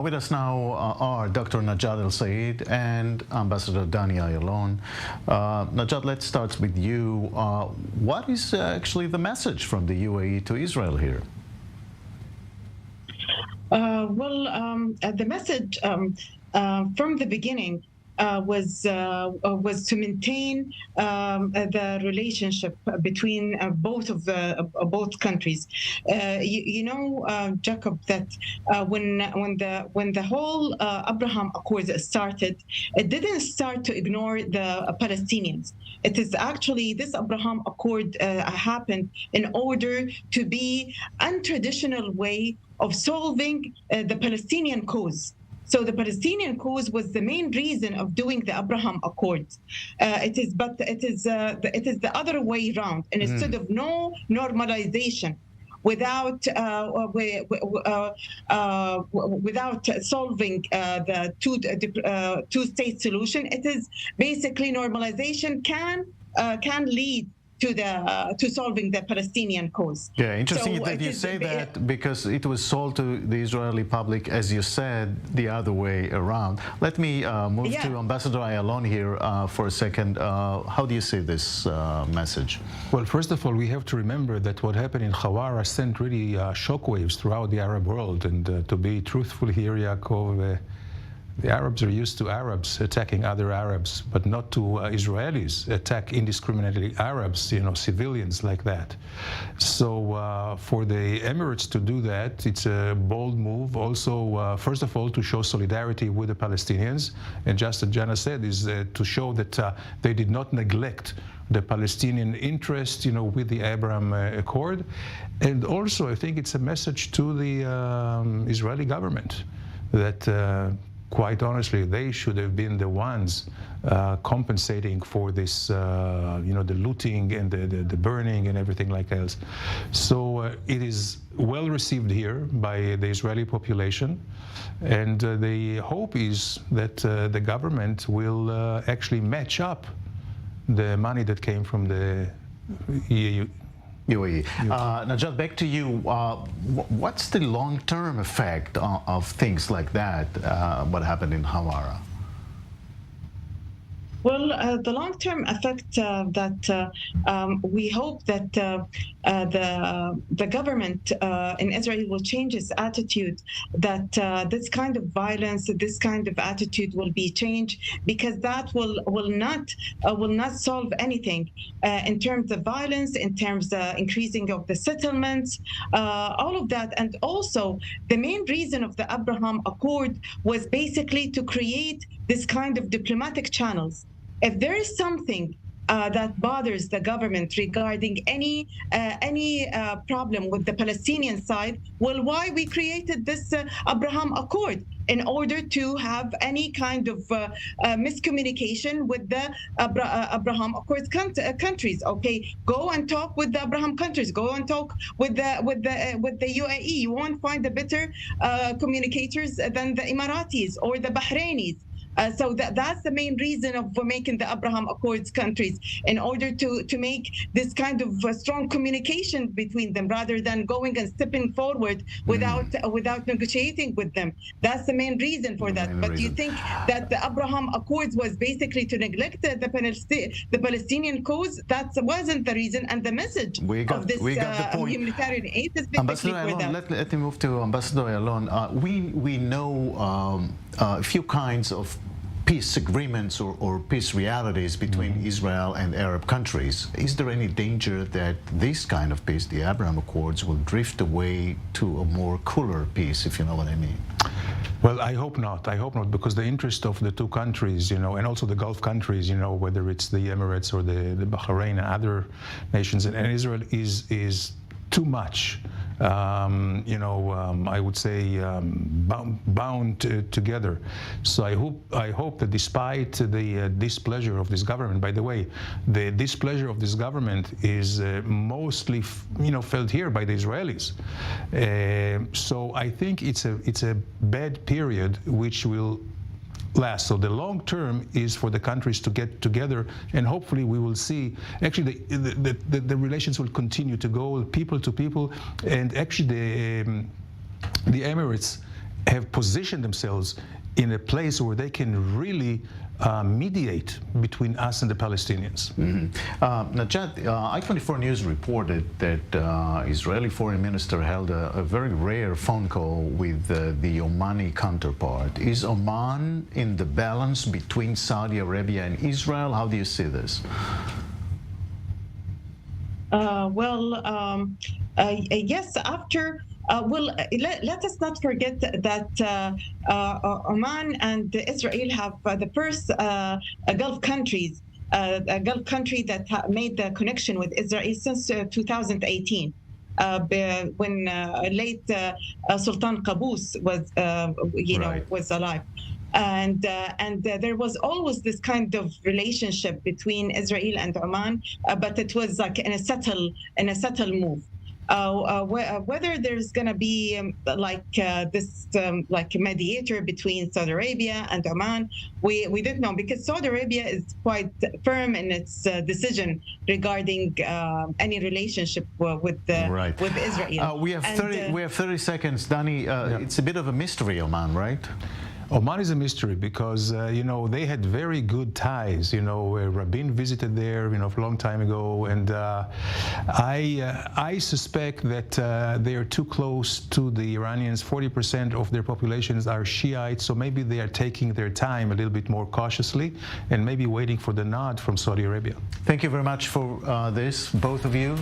With us now are Dr. Najat El Sayed and Ambassador Dani Ayalon. Najat, let's start with you. What is actually the message from the UAE to Israel here? The message from the beginning was to maintain the relationship between both countries. Jacob, that when the whole Abraham Accords started, it didn't start to ignore the Palestinians. It is actually this Abraham Accord happened in order to be untraditional way of solving the Palestinian cause. So the Palestinian cause was the main reason of doing the Abraham Accords. It is the other way around. And instead of no normalization, without solving the two-state solution, it is basically normalization can lead to solving the Palestinian cause. Yeah, interesting that you say that, because it was sold to the Israeli public, as you said, the other way around. Let me move to Ambassador Ayalon here for a second. How do you see this message? Well, first of all, we have to remember that what happened in Huwara sent really shockwaves throughout the Arab world. And to be truthful here, Yaakov, the Arabs are used to Arabs attacking other Arabs, but not to Israelis attack indiscriminately Arabs, civilians like that. So for the Emirates to do that, it's a bold move. Also, first of all, to show solidarity with the Palestinians. And just as Jana said, is to show that they did not neglect the Palestinian interest, with the Abraham Accord. And also, I think it's a message to the Israeli government that quite honestly, they should have been the ones compensating for this, the looting and the burning and everything like else. So it is well received here by the Israeli population. And the hope is that the government will actually match up the money that came from the UAE. Najat, back to you. What's the long-term effect of things like that, what happened in Huwara? Well, the long-term effect that we hope that the government in Israel will change its attitude, that this kind of violence, this kind of attitude will be changed, because that will not solve anything in terms of violence, in terms of increasing of the settlements, all of that. And also, the main reason of the Abraham Accord was basically to create this kind of diplomatic channels. If there is something that bothers the government regarding any problem with the Palestinian side, well, why we created this Abraham Accord? In order to have any kind of miscommunication with the Abraham Accords countries. Okay, go and talk with the Abraham countries. Go and talk with the UAE. You won't find a better communicators than the Emiratis or the Bahrainis. So that's the main reason of making the Abraham Accords countries, in order to make this kind of strong communication between them, rather than going and stepping forward without negotiating with them. That's the main reason for that. But do you think that the Abraham Accords was basically to neglect the Palestinian cause? That wasn't the reason, and the message of this humanitarian aid is basically for that. Let me move to Ambassador Ayalon. We know a few kinds of peace agreements or peace realities between Israel and Arab countries. Is there any danger that this kind of peace, the Abraham Accords, will drift away to a more cooler peace, if you know what I mean? Well, I hope not. I hope not, because the interest of the two countries, and also the Gulf countries, whether it's the Emirates or the Bahrain and other nations, and Israel is too much. I would say bound together. So I hope that despite the displeasure of this government, by the way, the displeasure of this government is mostly felt here by the Israelis. So I think it's a bad period which will last. So the long term is for the countries to get together, and hopefully we will see actually the relations will continue to go people to people, and actually the Emirates have positioned themselves in a place where they can really mediate between us and the Palestinians. Najat, I-24 News reported that Israeli Foreign Minister held a very rare phone call with the Omani counterpart. Is Oman in the balance between Saudi Arabia and Israel? How do you see this? Yes, after let us not forget that Oman and Israel have the first Gulf countries, a Gulf country that made the connection with Israel since 2018. When late Sultan Qaboos was, was alive. And there was always this kind of relationship between Israel and Oman, but it was like in a subtle move. Whether there's going to be like a mediator between Saudi Arabia and Oman, we don't know, because Saudi Arabia is quite firm in its decision regarding any relationship with Israel. We have 30 seconds, Danny. It's a bit of a mystery, Oman, right? Oman is a mystery because, they had very good ties. Rabin visited there, a long time ago. And I suspect that they are too close to the Iranians. 40% of their populations are Shiites. So maybe they are taking their time a little bit more cautiously and maybe waiting for the nod from Saudi Arabia. Thank you very much for this, both of you.